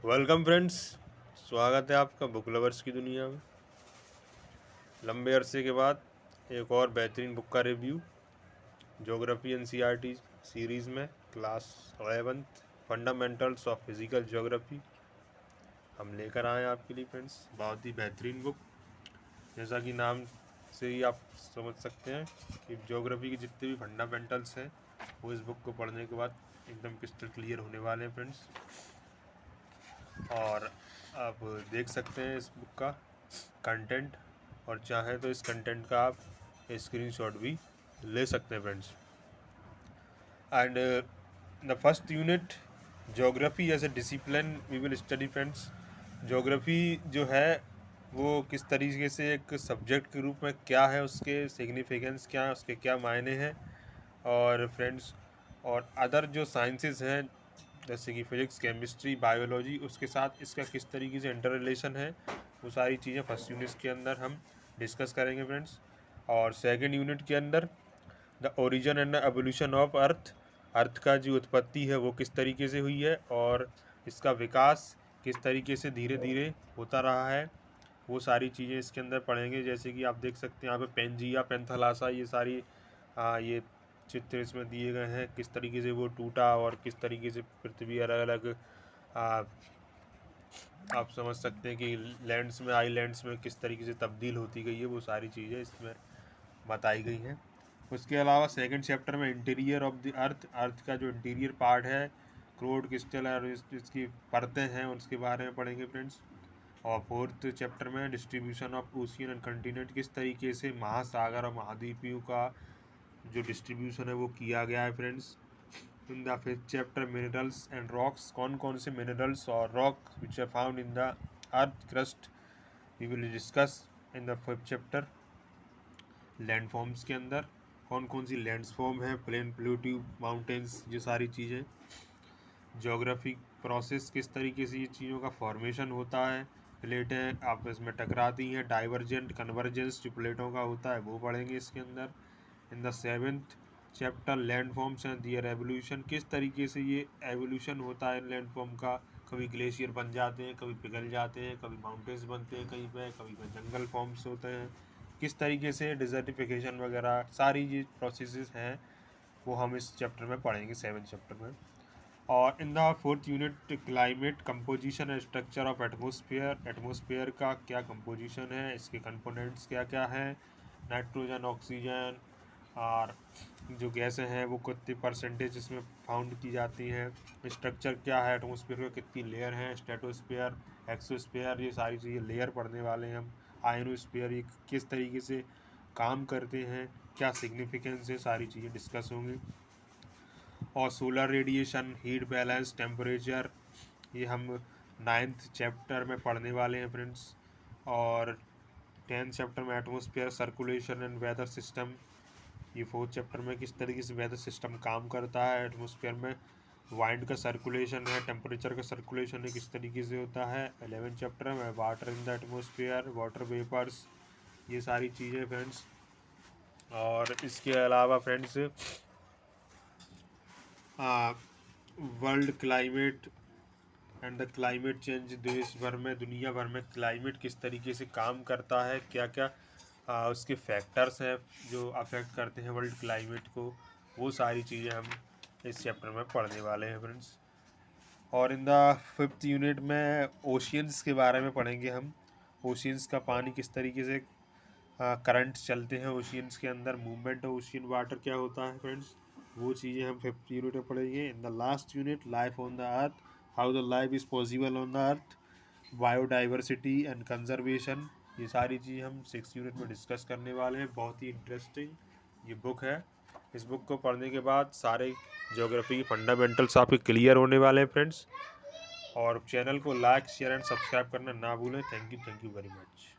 Welcome friends, स्वागत है आपका बुक लवर्स की दुनिया में। लंबे अरसे के बाद एक और बेहतरीन बुक का रिव्यू ज्योग्राफी एनसीईआरटी सीरीज़ में class 11th fundamentals of physical geography हम लेकर आए हैं आपके लिए फ्रेंड्स। बहुत ही बेहतरीन बुक, जैसा कि नाम से ही आप समझ सकते हैं कि ज्योग्राफी के जितने भी फंडामेंटल्स हैं वो इस बुक को पढ़ने के बाद एकदम क्रिस्टल क्लियर होने वाले हैं फ्रेंड्स। और आप देख सकते हैं इस बुक का कंटेंट, और चाहें तो इस कंटेंट का आप स्क्रीनशॉट भी ले सकते हैं friends. And the first unit geography as a discipline we will study friends. Geography जो है वो किस तरीके से एक सब्जेक्ट के रूप में क्या है, उसके सिग्निफिकेंस क्या है, उसके क्या मायने हैं, और फ्रेंड्स और अदर जो साइंसेस हैं जैसे कि फिजिक्स, केमिस्ट्री, बायोलॉजी, उसके साथ इसका किस तरीके से इंटर रिलेशन है, वो सारी चीज़ें फर्स्ट यूनिट के अंदर हम डिस्कस करेंगे फ्रेंड्स। और सेकंड यूनिट के अंदर the origin and the evolution of earth, earth का जो उत्पत्ति है वो किस तरीके से हुई है और इसका विकास किस तरीके से धीरे धीरे होता रहा है, वो सारी चीज़ें इसके अंदर पढ़ेंगे। जैसे कि आप देख सकते हैं यहाँ पे पेंजिया, पेंथालासा, ये सारी ये चित्र इसमें दिए गए हैं, किस तरीके से वो टूटा और किस तरीके से पृथ्वी अलग अलग आप समझ सकते हैं कि लैंड्स में, आईलैंड्स में किस तरीके से तब्दील होती गई है, वो सारी चीज़ें इसमें बताई गई हैं। उसके अलावा सेकंड चैप्टर में interior of the earth, earth का जो इंटीरियर पार्ट है, क्रोड, क्रिस्टल और इसकी परतें हैं, उसके बारे में पढ़ेंगे फ्रेंड्स। और फोर्थ चैप्टर में distribution of ocean and continent, किस तरीके से महासागर और महाद्वीपों का जो डिस्ट्रीब्यूशन है वो किया गया है friends. In the fifth chapter minerals and rocks, कौन कौन से मिनरल्स और rock which are found in the earth crust we will discuss in the fifth chapter. Landforms के अंदर कौन कौन सी लैंडफॉर्म है, प्लेन, प्लूट्यू, माउंटेन्स, ये सारी चीज़ें। ज्योग्राफिक प्रोसेस, किस तरीके से ये चीज़ों का फॉर्मेशन होता है, प्लेटें आपस में टकराती हैं, डाइवर्जेंट, कन्वर्जेंस जो प्लेटों का होता है वो पढ़ेंगे इसके अंदर। In the seventh chapter landforms and their evolution, किस तरीके से ये एवोल्यूशन होता है लैंडफॉर्म का, कभी ग्लेशियर बन जाते हैं, कभी पिघल जाते हैं, कभी माउंटेन्स बनते हैं कहीं पे, कभी पे जंगल फॉर्म्स होते हैं, किस तरीके से डिजर्टिफिकेशन वगैरह सारी ये प्रोसेसेस हैं वो हम इस चैप्टर में पढ़ेंगे, सेवेंथ चैप्टर में। और in the fourth unit climate, composition and structure of atmosphere, atmosphere का क्या कंपोजिशन है, इसके कंपोनेंट्स क्या क्या हैं, नाइट्रोजन, ऑक्सीजन और जो गैसें हैं वो कितनी परसेंटेज इसमें फाउंड की जाती हैं, स्ट्रक्चर क्या है एटमोसफियर का, कितनी लेयर हैं, स्ट्रेटोस्फियर, एक्सोस्फियर, ये सारी चीज़ें लेयर पढ़ने वाले हैं हम। आयनोस्फियर, ये किस तरीके से काम करते हैं, क्या सिग्निफिकेंस है, सारी चीज़ें डिस्कस होंगी। और solar radiation, heat balance, temperature, ये हम नाइन्थ चैप्टर में पढ़ने वाले हैं फ्रेंड्स। और टेंथ चैप्टर में atmosphere, circulation and weather system, ये फोर्थ चैप्टर में किस तरीके से वेदर सिस्टम काम करता है एटमोसफियर में। वाइंड का सर्कुलेशन है, टेम्परेचर का सर्कुलेशन है, किस तरीके से होता है। 11th चैप्टर में water in the atmosphere, water vapours, ये सारी चीज़ें फ्रेंड्स। और इसके अलावा friends world climate and the climate change, देश भर में, दुनिया भर में क्लाइमेट किस तरीके से काम करता है, क्या क्या उसके फैक्टर्स हैं जो अफेक्ट करते हैं वर्ल्ड क्लाइमेट को, वो सारी चीज़ें हम इस चैप्टर में पढ़ने वाले हैं फ्रेंड्स। और इन द फिफ्थ यूनिट में ओशियंस के बारे में पढ़ेंगे हम। ओशियंस का पानी किस तरीके से करंट चलते हैं ओशियंस के अंदर, मूवमेंट ऑफ ओशियन वाटर क्या होता है फ्रेंड्स, वो चीज़ें हम फिफ्थ यूनिट में पढ़ेंगे। In the last unit life on the earth, how the life is possible on the earth, biodiversity and conservation, ये सारी चीज़ हम सिक्स यूनिट में डिस्कस करने वाले हैं। बहुत ही इंटरेस्टिंग ये बुक है। इस बुक को पढ़ने के बाद सारे ज्योग्राफी के फंडामेंटल्स आपके क्लियर होने वाले हैं फ्रेंड्स। और चैनल को लाइक, शेयर एंड सब्सक्राइब करना ना भूलें। Thank you very much.